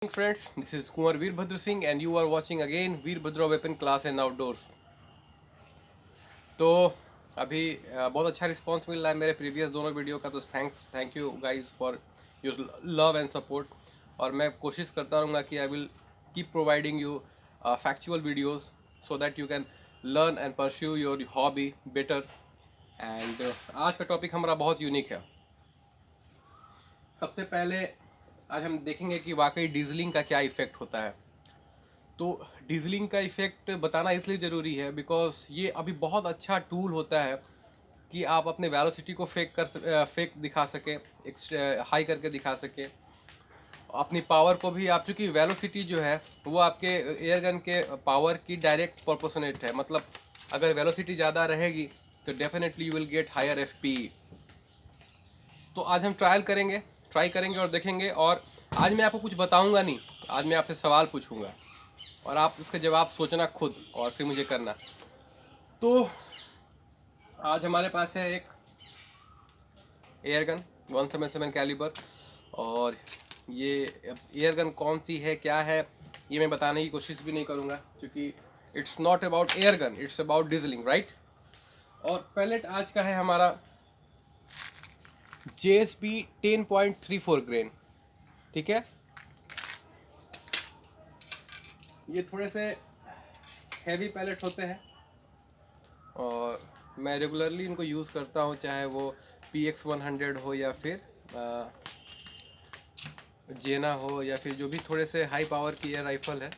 Friends, this is Kumar Veerbhadra Singh and you are watching again Veerbhadra Weapon Class and Outdoors. तो अभी बहुत अच्छा response मिल रहा है मेरे प्रीवियस दोनों वीडियो का, तो thank you guys for your love and support. और मैं कोशिश करता रहूँगा कि I will keep providing you factual videos so that you can learn and pursue your hobby better. And आज का टॉपिक हमारा बहुत यूनिक है। सबसे पहले आज हम देखेंगे कि वाकई डीजलिंग का क्या इफ़ेक्ट होता है। तो डीजलिंग का इफ़ेक्ट बताना इसलिए ज़रूरी है बिकॉज ये अभी बहुत अच्छा टूल होता है कि आप अपने वेलोसिटी को फेक दिखा सकें, हाई करके दिखा सकें, अपनी पावर को भी। आप चूँकि वेलोसिटी जो है वो आपके एयरगन के पावर की डायरेक्ट प्रोपोर्शनेट है। मतलब अगर वेलोसिटी ज़्यादा रहेगी तो definitely you will get higher FP. तो आज हम ट्राई करेंगे और देखेंगे। और आज मैं आपको कुछ बताऊंगा नहीं, आज मैं आपसे सवाल पूछूंगा और आप उसके जवाब सोचना खुद और फिर मुझे करना। तो आज हमारे पास है एक एयरगन 177 कैलिबर, और ये एयरगन कौन सी है क्या है ये मैं बताने की कोशिश भी नहीं करूँगा, क्योंकि it's not about airgun, it's about dieseling, right. और पैलेट आज का है हमारा JSP 10.34 ग्रेन, ठीक है। ये थोड़े से हैवी पैलेट होते हैं और मैं रेगुलरली इनको यूज़ करता हूँ, चाहे वो PX100 हो या फिर जेना हो या फिर जो भी थोड़े से हाई पावर की एयर राइफल है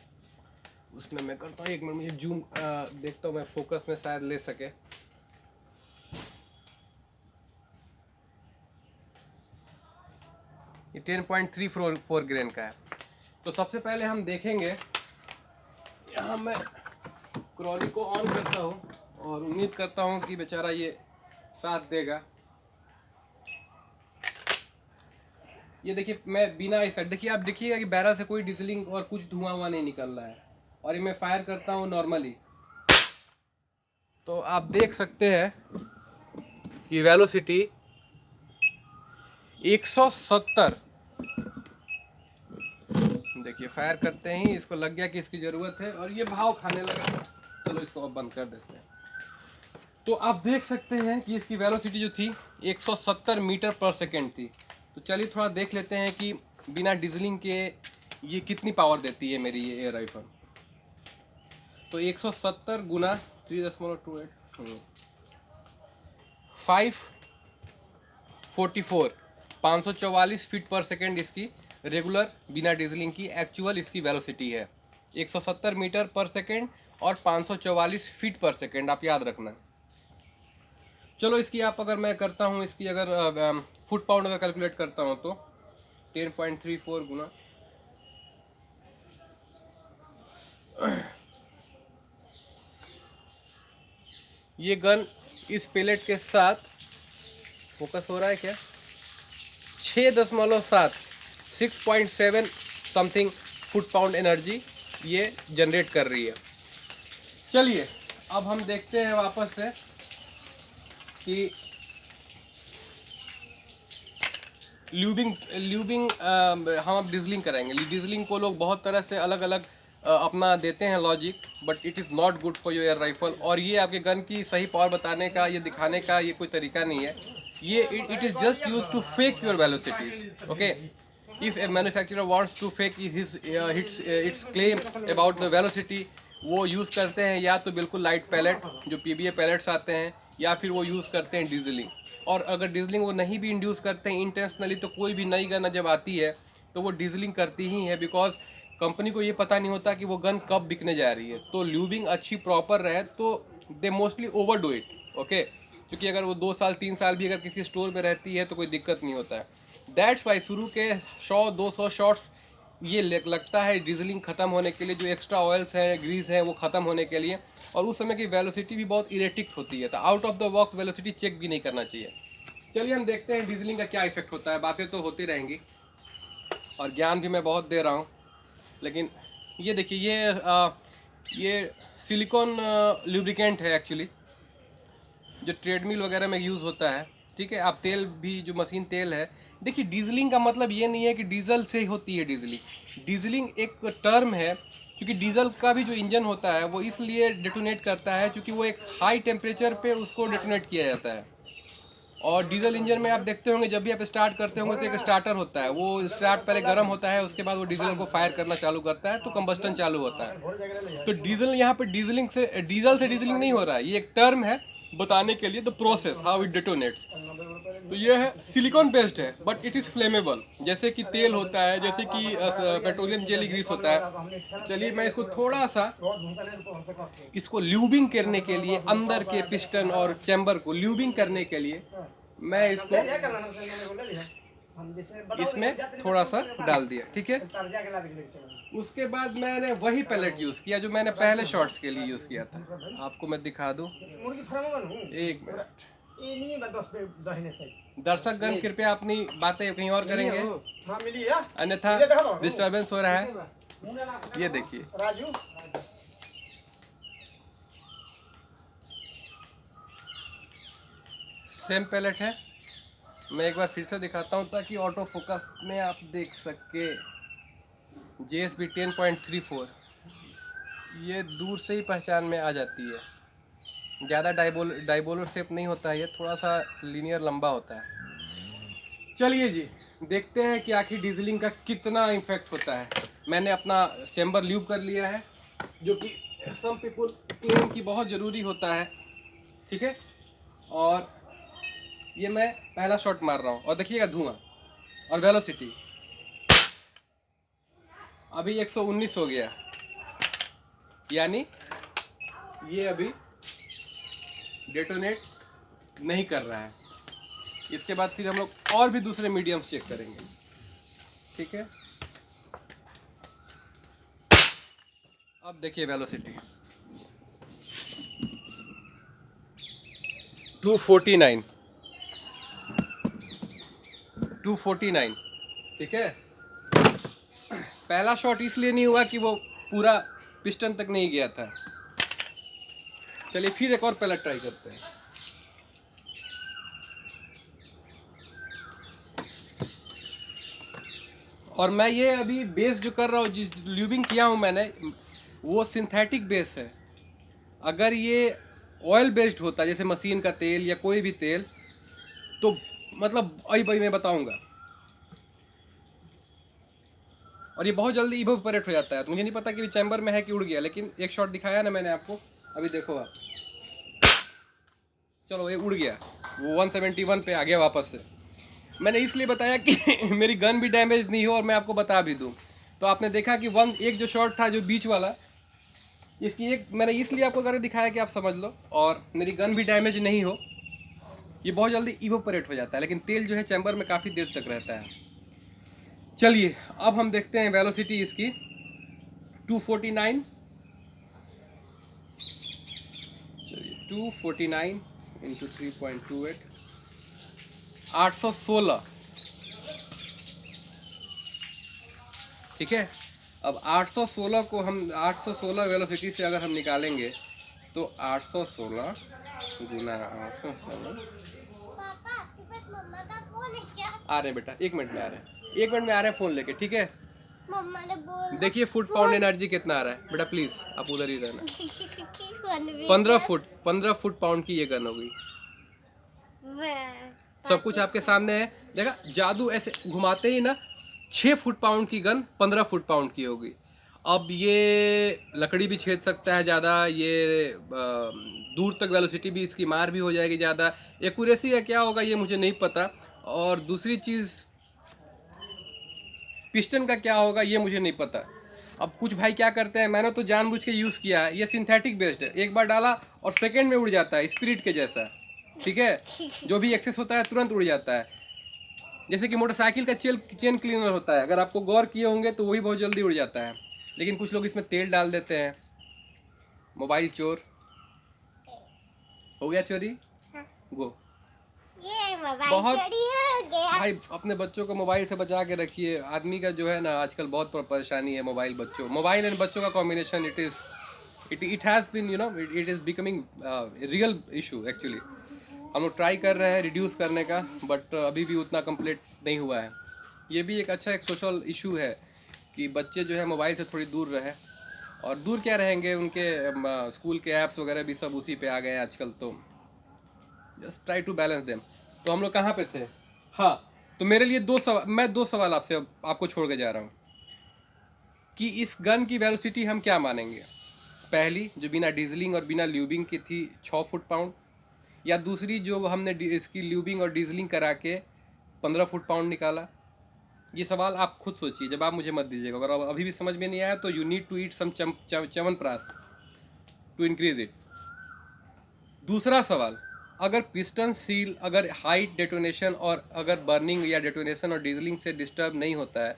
उसमें मैं करता हूँ। एक मिनट मुझे जूम देखता हूँ मैं, फोकस में शायद ले सके। ये 10.34 ग्रेन का है। तो सबसे पहले हम देखेंगे, यहाँ मैं क्रॉली को ऑन करता हूँ और उम्मीद करता हूँ कि बेचारा ये साथ देगा। ये देखिए, मैं बिना इसका, देखिए आप देखिएगा कि बैरल से कोई डिजलिंग और कुछ धुआं हुआ नहीं निकल रहा है। और ये मैं फायर करता हूँ नॉर्मली, तो आप देख सकते हैं कि वेलोसिटी 170। देखिए फायर करते ही इसको लग गया कि इसकी ज़रूरत है और ये भाव खाने लगा। चलो इसको अब बंद कर देते हैं। तो आप देख सकते हैं कि इसकी वेलोसिटी जो थी 170 मीटर पर सेकेंड थी। तो चलिए थोड़ा देख लेते हैं कि बिना डीजलिंग के ये कितनी पावर देती है मेरी ये एयर राइफल। तो 170 गुना 3.28 544 544 फीट पर सेकेंड इसकी रेगुलर बिना डीजलिंग की एक्चुअल इसकी वेलोसिटी है। 170 मीटर पर सेकेंड और 544 फीट पर सेकेंड, आप याद रखना। चलो इसकी आप, अगर मैं करता हूँ इसकी, अगर फुट पाउंड अगर कैलकुलेट करता हूँ तो 10.34 गुना ये गन इस पेलेट के साथ, फोकस हो रहा है क्या, 6.7 6.7 समथिंग फुट पाउंड एनर्जी ये जनरेट कर रही है। चलिए अब हम देखते हैं वापस से कि ल्यूबिंग हम अब डिजलिंग करेंगे। डिजलिंग को लोग बहुत तरह से अलग अलग अपना देते हैं logic, but it is not good for your air rifle. और ये आपके गन की सही पावर बताने का, ये दिखाने का ये कोई तरीका नहीं है। ये it is just use to fake your velocities, okay. If a manufacturer wants to fake its claim about the velocity, वो यूज़ करते हैं या तो बिल्कुल लाइट पैलेट जो PBA पैलेट्स आते हैं, या फिर वो यूज़ करते हैं डीजलिंग। और अगर डीजलिंग वो नहीं भी इंड्यूस करते हैं इंटेंशनली, तो कोई भी नई गन जब आती है तो वो डीजलिंग करती ही है, बिकॉज कंपनी को ये पता नहीं होता कि वो गन कब बिकने जा रही है। तो ल्यूबिंग अच्छी प्रॉपर रहे तो they mostly over do it, okay. क्योंकि अगर वो 2 साल 3 साल भी अगर किसी स्टोर में रहती है तो कोई दिक्कत नहीं होता है। दैट्स वाई शुरू के 100-200 शॉट्स ये लगता है डीजलिंग ख़त्म होने के लिए, जो एक्स्ट्रा ऑयल्स हैं, ग्रीस हैं, वो ख़त्म होने के लिए। और उस समय की वेलोसिटी भी बहुत इरेटिक होती है, तो out of the box velocity check भी नहीं करना चाहिए। चलिए हम देखते हैं डीजलिंग का क्या इफेक्ट होता है। बातें तो होती रहेंगी और ज्ञान भी मैं बहुत दे रहा हूँ, लेकिन ये देखिए, ये सिलिकॉन लुब्रिकेंट है एक्चुअली, जो ट्रेडमिल वगैरह में यूज़ होता है, ठीक है। आप तेल भी, जो मशीन तेल है, देखिए डीजलिंग का मतलब ये नहीं है कि डीजल से ही होती है डीजलिंग। डीजलिंग एक टर्म है, क्योंकि डीजल का भी जो इंजन होता है वो इसलिए डेटोनेट करता है क्योंकि वो एक हाई टेम्परेचर पे उसको डेटोनेट किया जाता है। और डीजल इंजन में आप देखते होंगे जब भी आप स्टार्ट करते होंगे तो एक स्टार्टर होता है, वो स्टार्ट पहले गर्म होता है, उसके बाद वो डीजल को फायर करना चालू करता है तो कंबस्टन चालू होता है। तो डीजल यहाँ पे डीजलिंग से डीजलिंग नहीं हो रहा है, ये एक टर्म है बताने के लिए द प्रोसेस हाउ इट डेटोनेट्स। तो ये है सिलिकॉन बेस्ड है बट इट इज़ फ्लेमेबल, जैसे कि तेल होता है, जैसे कि पेट्रोलियम जेली ग्रीस होता है। चलिए मैं इसको थोड़ा सा इसको ल्यूबिंग करने के लिए, अंदर के पिस्टन और चैम्बर को ल्यूबिंग करने के लिए मैं इसको इसमें थोड़ा सा डाल दिया, ठीक है। उसके बाद मैंने वही पैलेट यूज़ किया जो मैंने पहले शॉट्स के लिए यूज़ किया था। आपको मैं दिखा दूं, एक मिनट। दर्शकगण कृपया अपनी बातें कहीं और करेंगे, अन्यथा डिस्टर्बेंस हो रहा है। ये देखिए सेम पैलेट है। मैं एक बार फिर से दिखाता हूँ ताकि ऑटो फोकस में आप देख सके। JSB 10.34, ये दूर से ही पहचान में आ जाती है। ज़्यादा डाइबोलर शेप नहीं होता है, ये थोड़ा सा लीनियर लंबा होता है। चलिए जी देखते हैं कि आखिर डीजलिंग का कितना इफेक्ट होता है। मैंने अपना चैम्बर ल्यूब कर लिया है, जो कि सम पीपल क्लेम की बहुत ज़रूरी होता है, ठीक है। और ये मैं पहला शॉट मार रहा हूँ और देखिएगा धुआं और वेलोसिटी अभी 119 हो गया, यानी ये अभी डेटोनेट नहीं कर रहा है। इसके बाद फिर हम लोग और भी दूसरे मीडियम्स चेक करेंगे, ठीक है। अब देखिए वेलोसिटी 249, ठीक है। पहला शॉट इसलिए नहीं हुआ कि वो पूरा पिस्टन तक नहीं गया था। चलिए फिर एक और पैलेट ट्राई करते हैं। और मैं ये अभी बेस जो कर रहा हूँ, जिस ल्यूबिंग किया हूँ मैंने, वो सिंथेटिक बेस है। अगर ये ऑयल बेस्ड होता जैसे मशीन का तेल या कोई भी तेल, तो मतलब भाई मैं बताऊंगा। और ये बहुत जल्दी इवोपरेट हो जाता है। तो मुझे नहीं पता कि चैम्बर में है कि उड़ गया, लेकिन एक शॉट दिखाया ना मैंने आपको, अभी देखो आप। चलो ये उड़ गया, वो 171 पे आ गया वापस से। मैंने इसलिए बताया कि मेरी गन भी डैमेज नहीं हो और मैं आपको बता भी दूं। तो आपने देखा कि एक जो शॉट था जो बीच वाला, इसकी एक मैंने इसलिए आपको करके दिखाया कि आप समझ लो, और मेरी गन भी डैमेज नहीं हो। ये बहुत जल्दी इवोपरेट हो जाता है, लेकिन तेल जो है चैम्बर में काफ़ी देर तक रहता है। चलिए अब हम देखते हैं वेलोसिटी इसकी 249। चलिए 249 इंटू 3.28, 816, ठीक है। अब 816 को हम 816 वेलोसिटी से अगर हम निकालेंगे तो 816 गुना 816। आ रहे बेटा, 1 मिनट में आ रहे हैं, 1 मिनट में आ रहे हैं फ़ोन लेके, ठीक है। मम्मा ने बोला देखिए फुट पाउंड एनर्जी कितना आ रहा है बेटा, प्लीज़ आप उधर ही रहना। 15 फुट पाउंड की ये गन हो गई। सब कुछ आपके सामने है। देखा जादू, ऐसे घुमाते ही ना 6 फुट पाउंड की गन 15 फुट पाउंड की होगी। अब ये लकड़ी भी छेद सकता है ज़्यादा, ये दूर तक वेलोसिटी भी इसकी मार भी हो जाएगी ज़्यादा। एक्यूरेसी का क्या होगा ये मुझे नहीं पता, और दूसरी चीज़ पिस्टन का क्या होगा ये मुझे नहीं पता। अब कुछ भाई क्या करते हैं, मैंने तो जानबूझ के यूज़ किया है, ये सिंथेटिक बेस्ड है। एक बार डाला और सेकेंड में उड़ जाता है, स्पिरिट के जैसा, ठीक है। जो भी एक्सेस होता है तुरंत उड़ जाता है, जैसे कि मोटरसाइकिल का चेन क्लीनर होता है, अगर आपको गौर किए होंगे तो वही बहुत जल्दी उड़ जाता है। लेकिन कुछ लोग इसमें तेल डाल देते हैं। मोबाइल चोर हो गया चोरी, गो ये मोबाइल बहुत चोरी हो गया। भाई अपने बच्चों को मोबाइल से बचा के रखिए। आदमी का जो है ना आजकल बहुत परेशानी है। मोबाइल एंड बच्चों का combination, it has been it is becoming real issue actually. हम लोग ट्राई कर रहे हैं रिड्यूस करने का, बट अभी भी उतना कंप्लीट नहीं हुआ है। ये भी एक अच्छा एक सोशल इशू है कि बच्चे जो है मोबाइल से थोड़ी दूर रहे, और दूर क्या रहेंगे, उनके स्कूल के ऐप्स वगैरह भी सब उसी पे आ गए हैं आजकल, तो just try to balance them. तो हम लोग कहाँ पे थे? हाँ, तो मेरे लिए दो सवाल आपसे आपको छोड़ के जा रहा हूँ कि इस गन की वेलोसिटी हम क्या मानेंगे। पहली जो बिना डीजलिंग और बिना ल्यूबिंग की थी 6 फुट-पाउंड, या दूसरी जो हमने इसकी ल्यूबिंग और डीजलिंग करा के 15 फुट-पाउंड निकाला। ये सवाल आप खुद सोचिए, जब आप मुझे मत दीजिएगा। अगर अभी भी समझ में नहीं आया तो you need to eat some chyawanprash to increase it. दूसरा सवाल, अगर पिस्टन सील अगर हाई डेटोनेशन और अगर बर्निंग या डेटोनेशन और डीजलिंग से डिस्टर्ब नहीं होता है,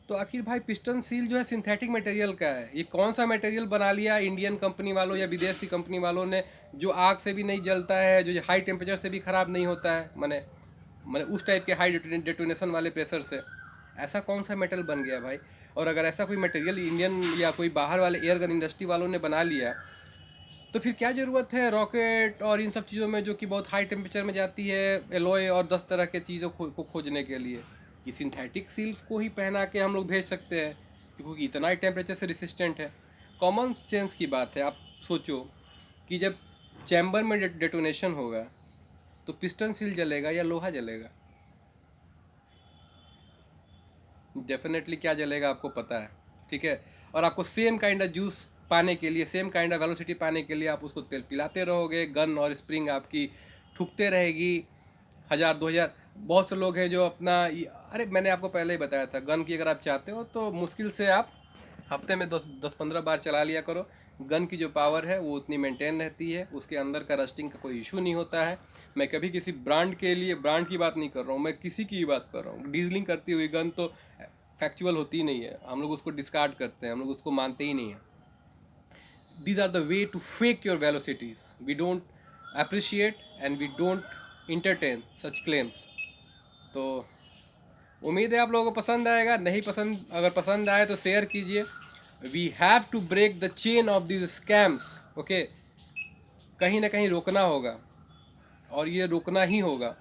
तो आखिर भाई पिस्टन सील जो है सिंथेटिक मटेरियल का है। ये कौन सा मटेरियल बना लिया इंडियन कंपनी वालों या विदेश की कंपनी वालों ने, जो आग से भी नहीं जलता है, जो हाई टेम्परेचर से भी ख़राब नहीं होता है, मैंने उस टाइप के हाई डेटोनेशन वाले प्रेशर से। ऐसा कौन सा मेटल बन गया भाई? और अगर ऐसा कोई मटेरियल इंडियन या कोई बाहर वाले एयरगन इंडस्ट्री वालों ने बना लिया, तो फिर क्या ज़रूरत है रॉकेट और इन सब चीज़ों में जो कि बहुत हाई टेम्परेचर में जाती है, एलॉय और 10 तरह के चीज़ों को खोजने के लिए? ये सिंथेटिक सील्स को ही पहना के हम लोग भेज सकते हैं, क्योंकि इतना ही टेम्परेचर से रेसिस्टेंट है। कॉमन सेंस की बात है। आप सोचो कि जब चैम्बर में डेटोनेशन होगा तो पिस्टन सील जलेगा या लोहा जलेगा? डेफिनेटली क्या जलेगा आपको पता है, ठीक है। और आपको सेम काइंड ऑफ जूस पाने के लिए, सेम काइंड ऑफ वेलोसिटी पाने के लिए आप उसको तेल पिलाते रहोगे, गन और स्प्रिंग आपकी ठुकते रहेगी 1000-2000। बहुत से लोग हैं जो अपना अरे मैंने आपको पहले ही बताया था, गन की अगर आप चाहते हो तो मुश्किल से आप हफ्ते में 10-15 बार चला लिया करो। गन की जो पावर है वो उतनी मेंटेन रहती है, उसके अंदर का रस्टिंग का कोई इशू नहीं होता है। मैं कभी किसी ब्रांड के लिए ब्रांड की बात नहीं कर रहा हूँ, मैं किसी की बात कर रहा हूँ। डीजलिंग करती हुई गन तो फैक्चुअल होती ही नहीं है, हम लोग उसको डिस्कार्ड करते हैं, हम लोग उसको मानते ही नहीं हैं। These are the way to fake your velocities. We don't appreciate and we don't entertain such claims. तो उम्मीद है आप लोगों को पसंद आएगा। नहीं पसंद, अगर पसंद आए तो शेयर कीजिए। We have to break the chain of this scams, okay. कहीं ना कहीं रोकना होगा, और ये रोकना ही होगा।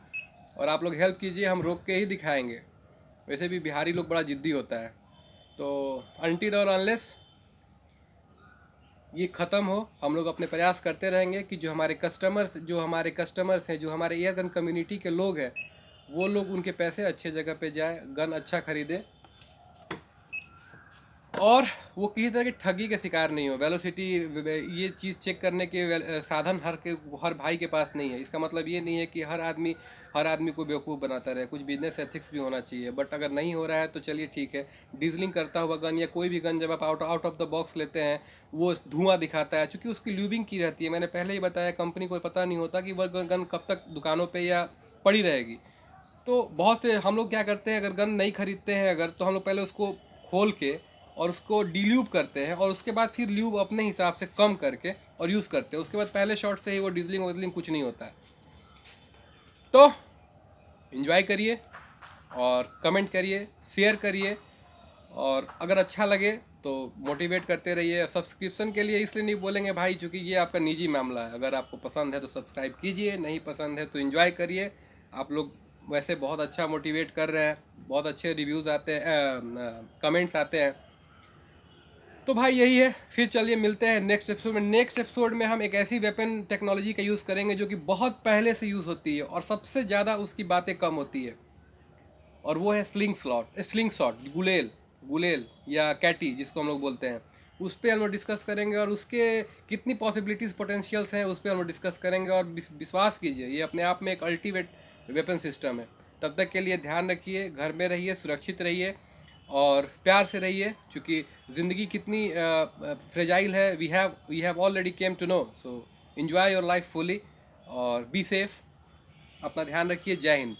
और आप लोग हेल्प कीजिए, हम रोक के ही दिखाएंगे। वैसे भी बिहारी लोग बड़ा जिद्दी होता है। तो अनटिल और अनलेस ये ख़त्म हो, हम लोग अपने प्रयास करते रहेंगे कि जो हमारे कस्टमर्स हैं, जो हमारे एयरगन कम्युनिटी के लोग हैं, वो लोग उनके पैसे अच्छे जगह पे जाए, गन अच्छा खरीदे, और वो किसी तरह की ठगी के शिकार नहीं हो। वेलोसिटी ये चीज़ चेक करने के साधन हर भाई के पास नहीं है। इसका मतलब ये नहीं है कि हर आदमी को बेवकूफ़ बनाता रहे। कुछ बिजनेस एथिक्स भी होना चाहिए। बट अगर नहीं हो रहा है तो चलिए ठीक है। डीजलिंग करता हुआ गन या कोई भी गन जब आप आउट ऑफ द बॉक्स लेते हैं, वो धुआं दिखाता है, चूँकि उसकी ल्यूबिंग की रहती है। मैंने पहले ही बताया, कंपनी को पता नहीं होता कि वह गन कब तक दुकानों पर या पड़ी रहेगी। तो बहुत से हम लोग क्या करते हैं, अगर गन नहीं खरीदते हैं अगर, तो हम लोग पहले उसको खोल के और उसको डील्यूब करते हैं, और उसके बाद फिर ल्यूब अपने हिसाब से कम करके और यूज़ करते हैं। उसके बाद पहले शॉट से ही वो डीजलिंग कुछ नहीं होता है। तो एंजॉय करिए और कमेंट करिए, शेयर करिए, और अगर अच्छा लगे तो मोटिवेट करते रहिए। सब्सक्रिप्शन के लिए इसलिए नहीं बोलेंगे भाई, चूँकि ये आपका निजी मामला है। अगर आपको पसंद है तो सब्सक्राइब कीजिए, नहीं पसंद है तो एंजॉय करिए। आप लोग वैसे बहुत अच्छा मोटिवेट कर रहे हैं, बहुत अच्छे रिव्यूज़ आते हैं, कमेंट्स आते हैं। तो भाई यही है। फिर चलिए मिलते हैं नेक्स्ट एपिसोड में। नेक्स्ट एपिसोड में हम एक ऐसी वेपन टेक्नोलॉजी का यूज़ करेंगे जो कि बहुत पहले से यूज़ होती है और सबसे ज़्यादा उसकी बातें कम होती है, और वो है स्लिंग शॉट, गुलेल या कैटी जिसको हम लोग बोलते हैं। उस पर हम लोग डिस्कस करेंगे, और उसके कितनी पॉसिबिलिटीज़ पोटेंशियल्स हैं उस पर हम लोग डिस्कस करेंगे। और विश्वास कीजिए, ये अपने आप में एक अल्टीमेट वेपन सिस्टम है। तब तक के लिए ध्यान रखिए, घर में रहिए, सुरक्षित रहिए और प्यार से रहिए, क्योंकि ज़िंदगी कितनी फ्रेजाइल है, we have already came to know. So enjoy your life fully और बी सेफ। अपना ध्यान रखिए। जय हिंद।